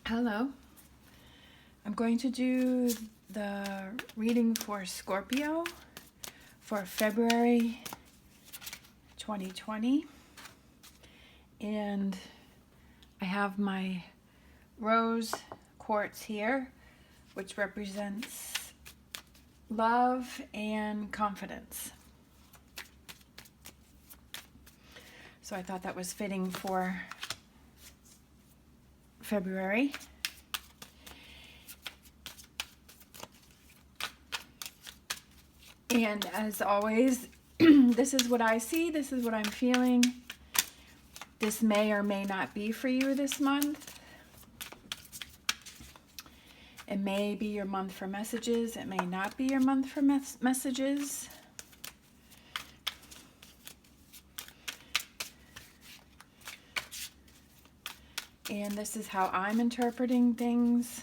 Hello. I'm going to do the reading for Scorpio for February 2020. And I have my rose quartz here, which represents love and confidence. So I thought that was fitting for February. And as always, this is what I see, this is what I'm feeling. This may or may not be for you this month. It may be your month for messages. It may not be your month for messages. And this is how I'm interpreting things.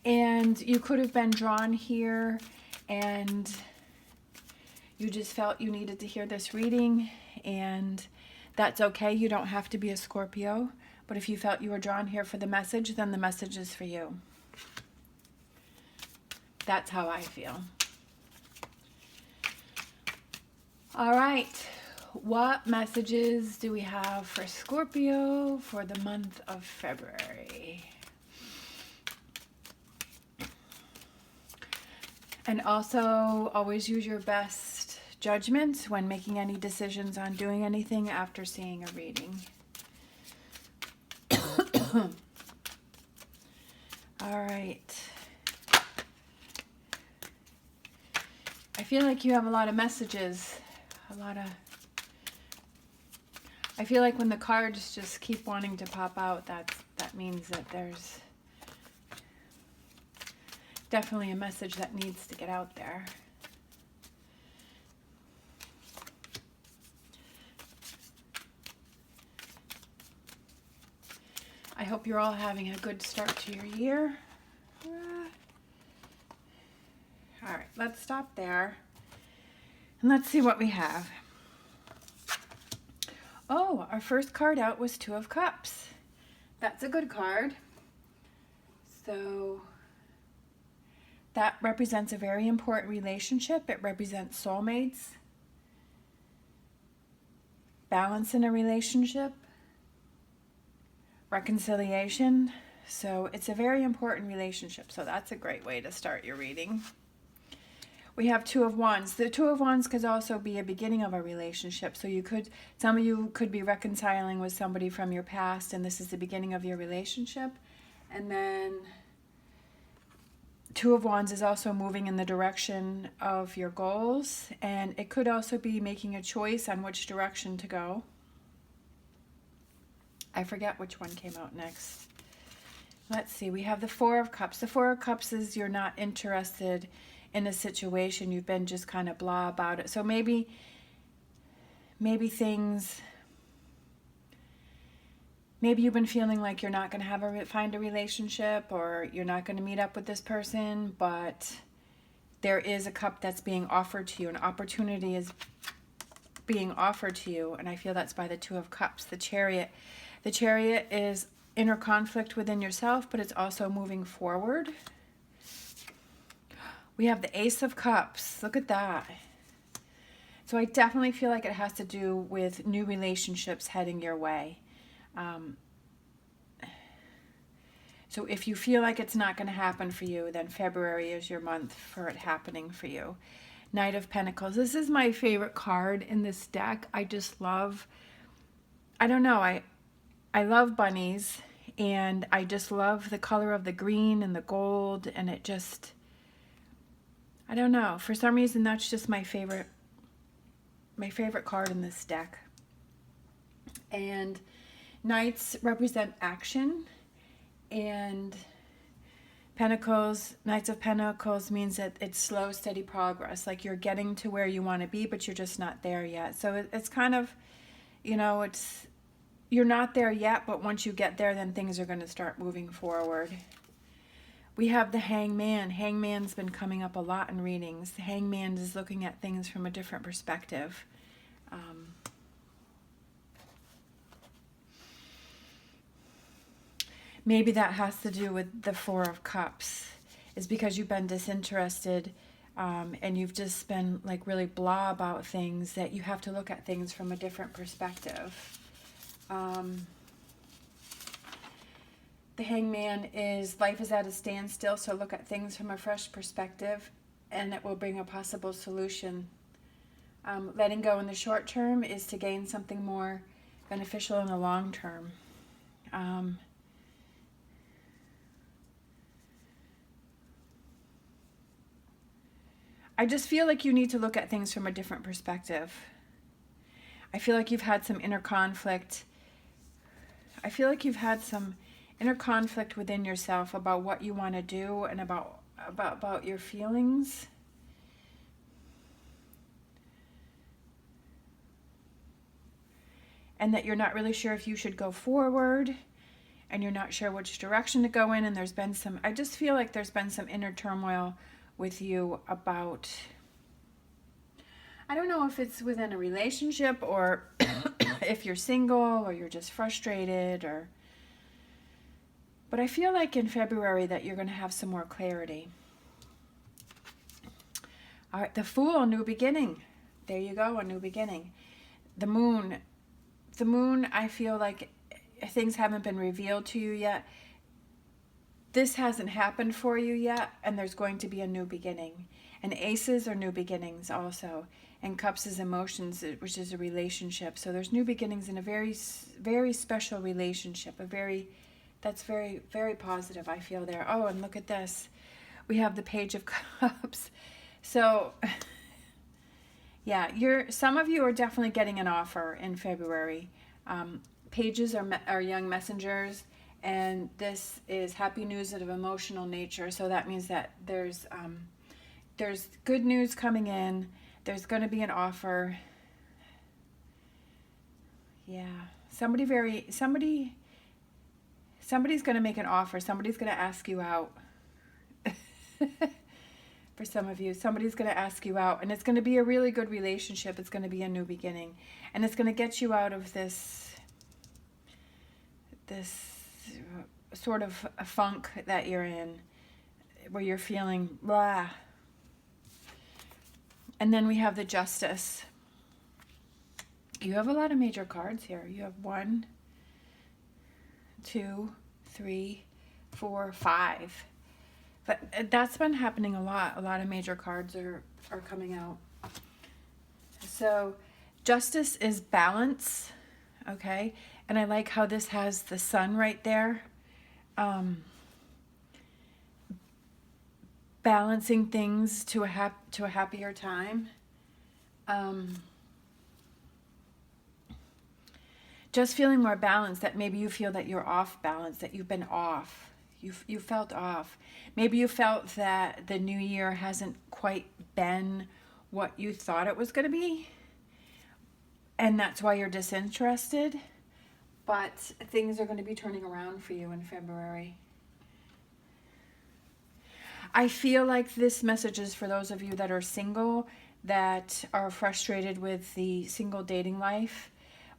And you could have been drawn here and you just felt you needed to hear this reading, and that's okay. You don't have to be a Scorpio, but if you felt you were drawn here for the message, then the message is for you. That's how I feel. All right. What messages do we have for Scorpio for the month of February? And also, always use your best judgment when making any decisions on doing anything after seeing a reading. All right. I feel like you have a lot of messages. I feel like when the cards just keep wanting to pop out, that means that there's definitely a message that needs to get out there. I hope you're all having a good start to your year. All right, let's stop there. And let's see what we have. Oh, our first card out was Two of Cups. That's a good card. So that represents a very important relationship. It represents soulmates, balance in a relationship, reconciliation. So it's a very important relationship. So that's a great way to start your reading. We have Two of Wands. The Two of Wands could also be a beginning of a relationship. So some of you could be reconciling with somebody from your past, and this is the beginning of your relationship. And then Two of Wands is also moving in the direction of your goals, and it could also be making a choice on which direction to go. I forget which one came out next. Let's see, we have the Four of Cups. The Four of Cups is you're not interested in a situation. You've been just kind of blah about it. So maybe you've been feeling like you're not going to find a relationship, or you're not going to meet up with this person, but there is a cup that's being offered to you. An opportunity is being offered to you, and I feel that's by the Two of Cups. The Chariot. The Chariot is inner conflict within yourself, but it's also moving forward. We have the Ace of Cups. Look at that. So I definitely feel like it has to do with new relationships heading your way. So if you feel like it's not going to happen for you, then February is your month for it happening for you. Knight of Pentacles. This is my favorite card in this deck. I just love, I don't know, I love bunnies, and I just love the color of the green and the gold, and it just, I don't know, for some reason that's just my favorite card in this deck. And Knights represent action, and Pentacles, Knights of Pentacles means that it's slow, steady progress. Like you're getting to where you want to be, but you're just not there yet. So it's kind of, you're not there yet, but once you get there, then things are going to start moving forward. We have the Hangman. Hangman's been coming up a lot in readings. The Hangman is looking at things from a different perspective. Maybe that has to do with the Four of Cups, is because you've been disinterested, and you've just been like really blah about things, that you have to look at things from a different perspective. The Hangman is life is at a standstill, so look at things from a fresh perspective and it will bring a possible solution. Letting go in the short term is to gain something more beneficial in the long term. I just feel like you need to look at things from a different perspective. I feel like you've had some inner conflict. I feel like you've had some inner conflict within yourself about what you want to do and about your feelings. And that you're not really sure if you should go forward, and you're not sure which direction to go in, and there's been some, I just feel like there's been some inner turmoil with you about, I don't know if it's within a relationship or if you're single or you're just frustrated, or, but I feel like in February that you're going to have some more clarity. All right, the Fool, a new beginning. There you go, a new beginning. The Moon, I feel like things haven't been revealed to you yet. This hasn't happened for you yet, and there's going to be a new beginning. And Aces are new beginnings also. And Cups is emotions, which is a relationship. So there's new beginnings in a very, very special relationship. That's very, very positive, I feel there. Oh, and look at this. We have the Page of Cups. So, yeah, some of you are definitely getting an offer in February. Pages are young messengers, and this is happy news of emotional nature. So that means that there's good news coming in. There's going to be an offer. Yeah, somebody's going to make an offer. Somebody's going to ask you out. For some of you, somebody's going to ask you out, and it's going to be a really good relationship. It's going to be a new beginning, and it's going to get you out of this sort of a funk that you're in, where you're feeling blah. And then we have the Justice. You have a lot of major cards here. You have 1, 2, 3, 4, 5. But that's been happening a lot. A lot of major cards are coming out. So Justice is balance, okay? And I like how this has the sun right there. Balancing things to a happier time. Just feeling more balanced, that maybe you feel that you're off balance, that you've been off. You felt off. Maybe you felt that the new year hasn't quite been what you thought it was going to be, and that's why you're disinterested. But things are going to be turning around for you in February. I feel like this message is for those of you that are single, that are frustrated with the single dating life.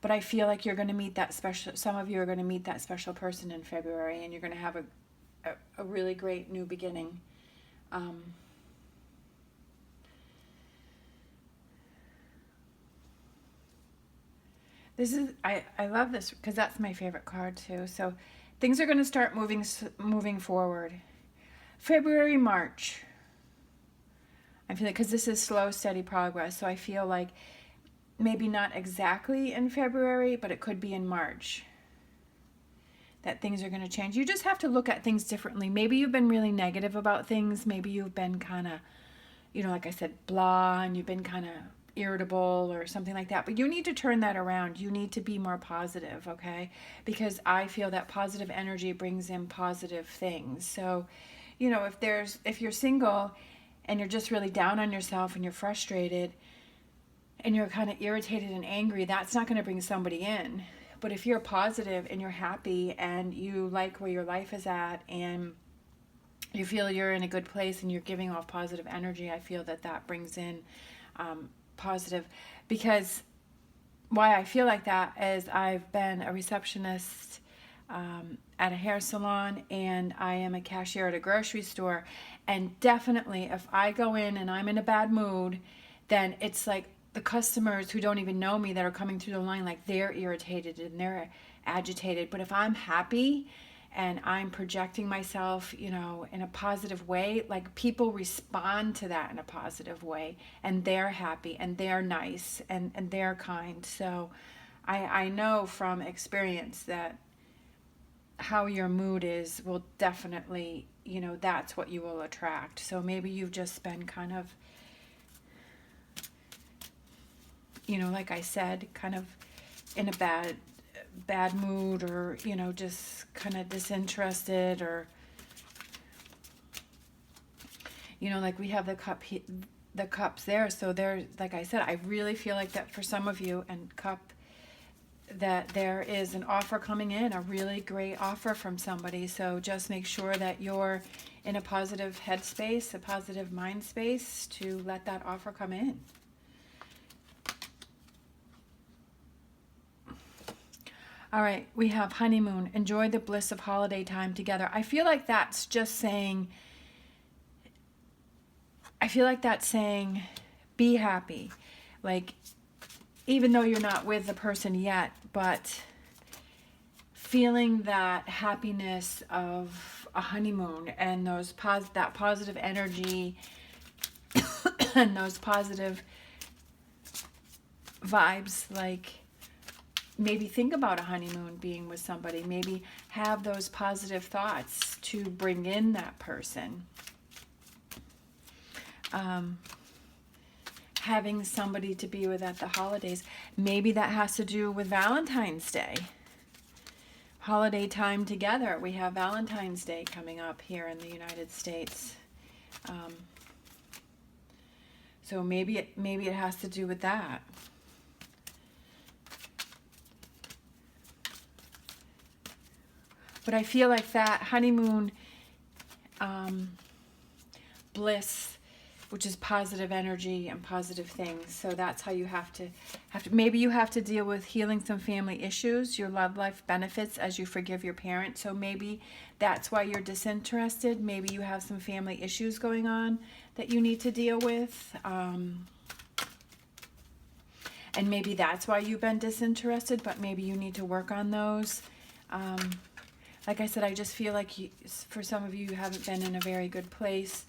But I feel like you're going to meet that some of you are going to meet that special person in February, and you're going to have a really great new beginning. I love this because that's my favorite card too. So things are going to start moving forward. February, March. I feel like, because this is slow, steady progress. So I feel like maybe not exactly in February, but it could be in March that things are going to change. You just have to look at things differently. Maybe you've been really negative about things. Maybe you've been kind of, like I said, blah, and you've been kind of irritable or something like that. But you need to turn that around. You need to be more positive, okay? Because I feel that positive energy brings in positive things. So, if you're single and you're just really down on yourself and you're frustrated and you're kind of irritated and angry, that's not going to bring somebody in. But if you're positive and you're happy and you like where your life is at and you feel you're in a good place and you're giving off positive energy, I feel that brings in positive. Because why I feel like that is I've been a receptionist at a hair salon, and I am a cashier at a grocery store. And definitely, if I go in and I'm in a bad mood, then it's like the customers who don't even know me that are coming through the line, like they're irritated and they're agitated. But if I'm happy and I'm projecting myself, you know, in a positive way, like people respond to that in a positive way, and they're happy and they're nice and they're kind. So I know from experience that how your mood is will definitely, you know, that's what you will attract. So maybe you've just been kind of, you know, like I said, kind of in a bad mood, or, you know, just kind of disinterested, or, you know, like we have the cups there. So there, like I said, I really feel like that for some of you, and cup, that there is an offer coming in, a really great offer from somebody. So just make sure that you're in a positive headspace, a positive mind space to let that offer come in. All right, we have honeymoon. Enjoy the bliss of holiday time together. I feel like that's just saying, be happy. Like, even though you're not with the person yet, but feeling that happiness of a honeymoon and those that positive energy and those positive vibes. Like, maybe think about a honeymoon being with somebody. Maybe have those positive thoughts to bring in that person. Having somebody to be with at the holidays. Maybe that has to do with Valentine's Day. Holiday time together. We have Valentine's Day coming up here in the United States. So maybe it has to do with that. But I feel like that honeymoon bliss, which is positive energy and positive things. So that's how you have to maybe you have to deal with healing some family issues. Your love life benefits as you forgive your parents. So maybe that's why you're disinterested. Maybe you have some family issues going on that you need to deal with. And maybe that's why you've been disinterested, but maybe you need to work on those. Like I said, I just feel like for some of you, you haven't been in a very good place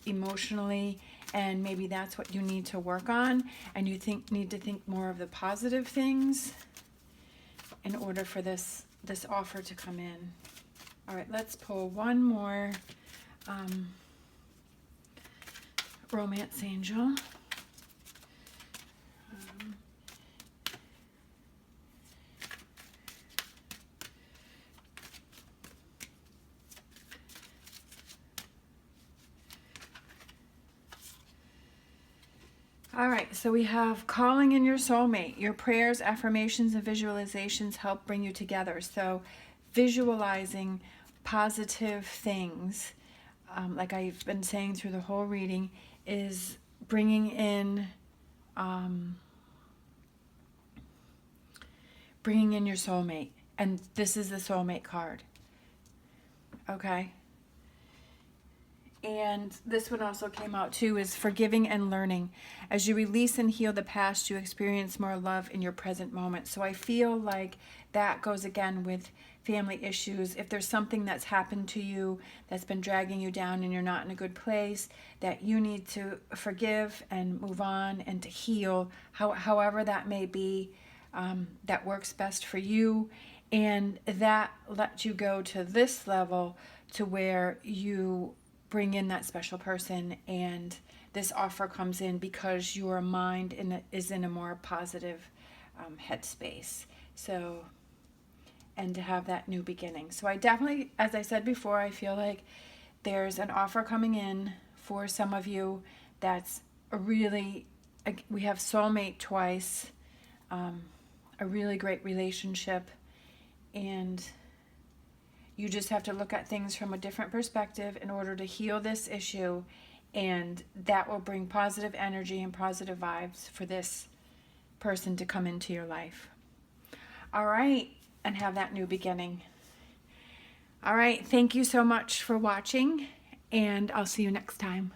emotionally, and maybe that's what you need to work on, and you need to think more of the positive things in order for this offer to come in. All right, let's pull one more romance angel. All right, so we have calling in your soulmate. Your prayers, affirmations, and visualizations help bring you together. So visualizing positive things, like I've been saying through the whole reading, is bringing in your soulmate. And this is the soulmate card. Okay? And this one also came out too, is forgiving and learning. As you release and heal the past, you experience more love in your present moment. So I feel like that goes again with family issues. If there's something that's happened to you that's been dragging you down and you're not in a good place, that you need to forgive and move on and to heal, however that may be, that works best for you. And that lets you go to this level to where you bring in that special person, and this offer comes in because your mind is in a more positive headspace. So, and to have that new beginning. So I definitely, as I said before, I feel like there's an offer coming in for some of you that's we have soulmate twice, a really great relationship, and you just have to look at things from a different perspective in order to heal this issue, and that will bring positive energy and positive vibes for this person to come into your life. All right, and have that new beginning. All right, thank you so much for watching, and I'll see you next time.